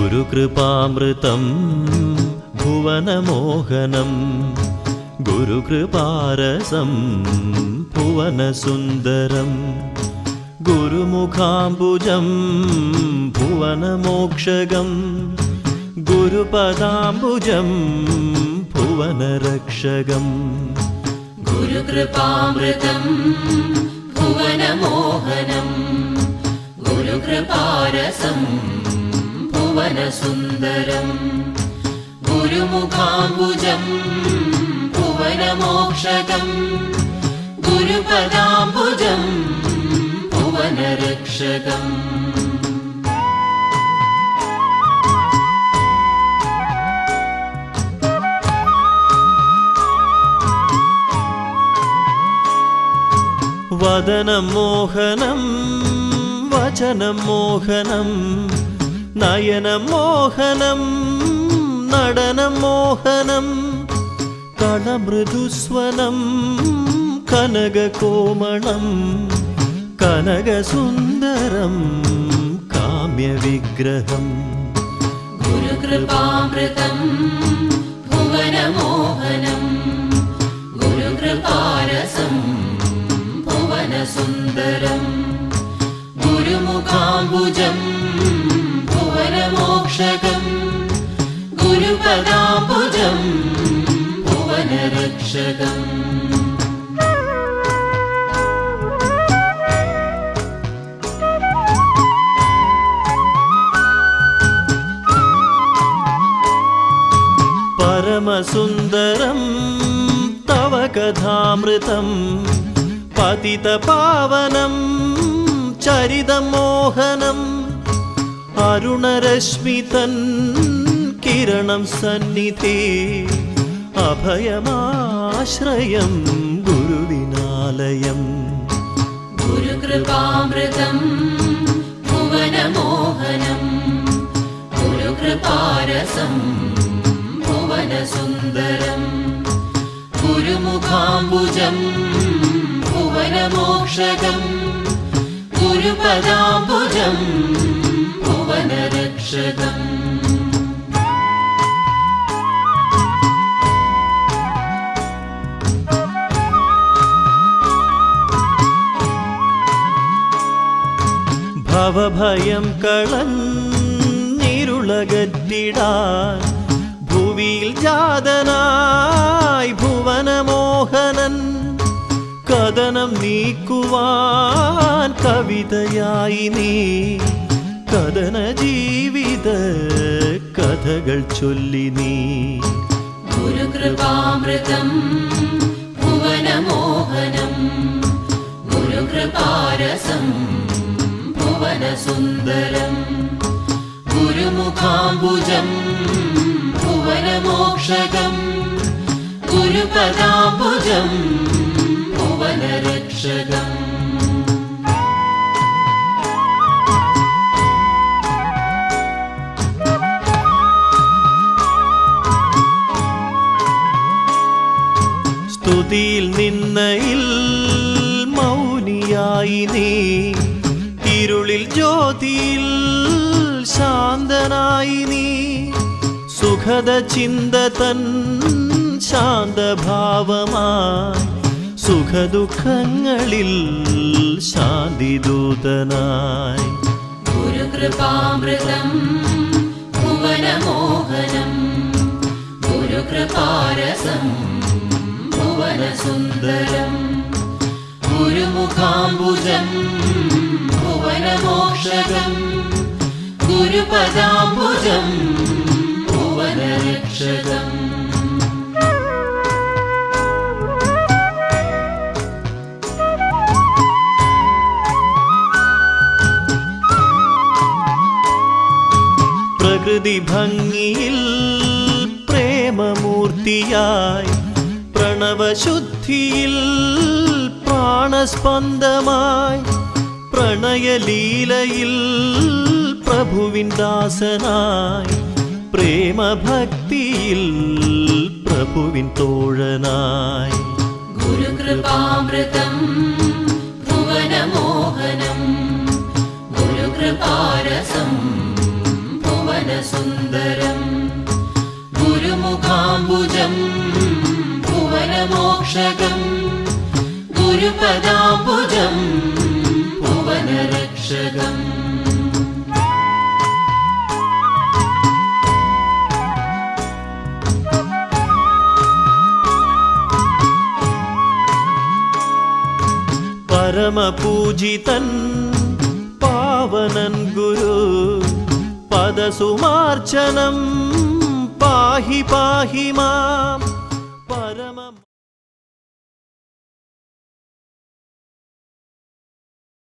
ഗുരുകൃപാമൃതം ഭുവനമോഹനം ഗുരുകൃപാരസം ഭുവനസുന്ദരം ഗുരുമുഖാംബുജം ഭുവനമോക്ഷകം ഗുരുപദാംബുജം ഭുവനരക്ഷകം ഗുരുകൃപാമൃതം ഭുവനമോഹനം ഗുരുകൃപാരസം ഭുവനസുന്ദരം ഗുരുമുഖാംബുജം ഭുവനമോക്ഷകം ഗുരുപദാംബുജം ഭുവനരക്ഷകം വദനം മോഹനം വചനം മോഹനം നയനം മോഹനം നടനം മോഹനം കളമൃദുസ്വനം കനകകോമളം കനകസുന്ദരം കാമ്യവിഗ്രഹം ഗുരുകൃപാമൃതം ഭുവനമോഹനം ഗുരുകൃപാരസം ഭുവനസുന്ദരം ഗുരുമുഖാംബുജം ഭുവനമോക്ഷകം ഗുരുപദാംബുജം ഭുവനരക്ഷകം പരമസുന്ദരം തവ കഥാമൃതം പതിതപാവനം ചരിതമോഹനം അരുണരശ്മിതൻ കിരണം സന്നിധി അഭയമാശ്രയം ഗുരുവിനാലയം ഗുരുകൃപാമൃതം ഭുവനമോഹനം ഗുരുകൃപാരസം ഭുവനസുന്ദരം ഗുരുമുഖാംബുജം ഭുവനമോക്ഷകം ഗുരുപദാംബുജം ഭുവനരക്ഷകം ഭവഭയം കളഞ്ഞിരുളകറ്റിടാൻ ഭുവിയിൽ ജാതനായി ഭുവനമോഹനൻ കഥനം നീക്കുവാൻ കവിതയായി നീ കഥന ജീവിത കഥകൾ ചൊല്ലി നീ ഗുരുകൃപാമൃതം ഭുവനമോഹനം ഗുരുകൃപാരസം ഭുവനസുന്ദരം ഗുരുമുഖാംബുജം ഭുവനമോക്ഷകം ഗുരുപദാംബുജം ഭുവനരക്ഷകം സ്തുതിയിൽ നിന്നയിൽ മൗനിയായി നീ ഇരുളിൽ ജ്യോതിയിൽ ശാന്തനായി നീ സുഖദ ചിന്ത തൻ ശാന്തഭാവമായി സുഖദുഃഖങ്ങളിൽ ശാന്തിദൂതനായി ഗുരുകൃപാമൃതം ഭുവനമോഹനം ഗുരുകൃപാരസം ഭുവനസുന്ദരം ഗുരുമുഖാംബുജം ഭുവനമോക്ഷകം ഗുരുപദാംബുജം ഭുവനരക്ഷകം പ്രകൃതി ഭംഗിയിൽ പ്രേമമൂർത്തി മൂർത്തിയായി പ്രണവശുദ്ധിയിൽ പ്രാണസ്പന്ദമായി പ്രണയലീലയിൽ പ്രഭുവിൻ ദാസനായി പ്രേമഭക്തിയിൽ പ്രഭുവിൻ തോഴനായി ഗുരുകൃപാമൃതം ഭുവനമോഹനം ഗുരുകൃപാരസം ഭുവനസുന്ദരം ഗുരുമുഖാംബുജം ഭുവനമോക്ഷകം ഗുരുപദാംബുജം ഭുവനരക്ഷകം പരമപൂജിതൻ പാവനൻ ഗുരു പദസുമാർച്ചനം പാഹി പാഹി മാ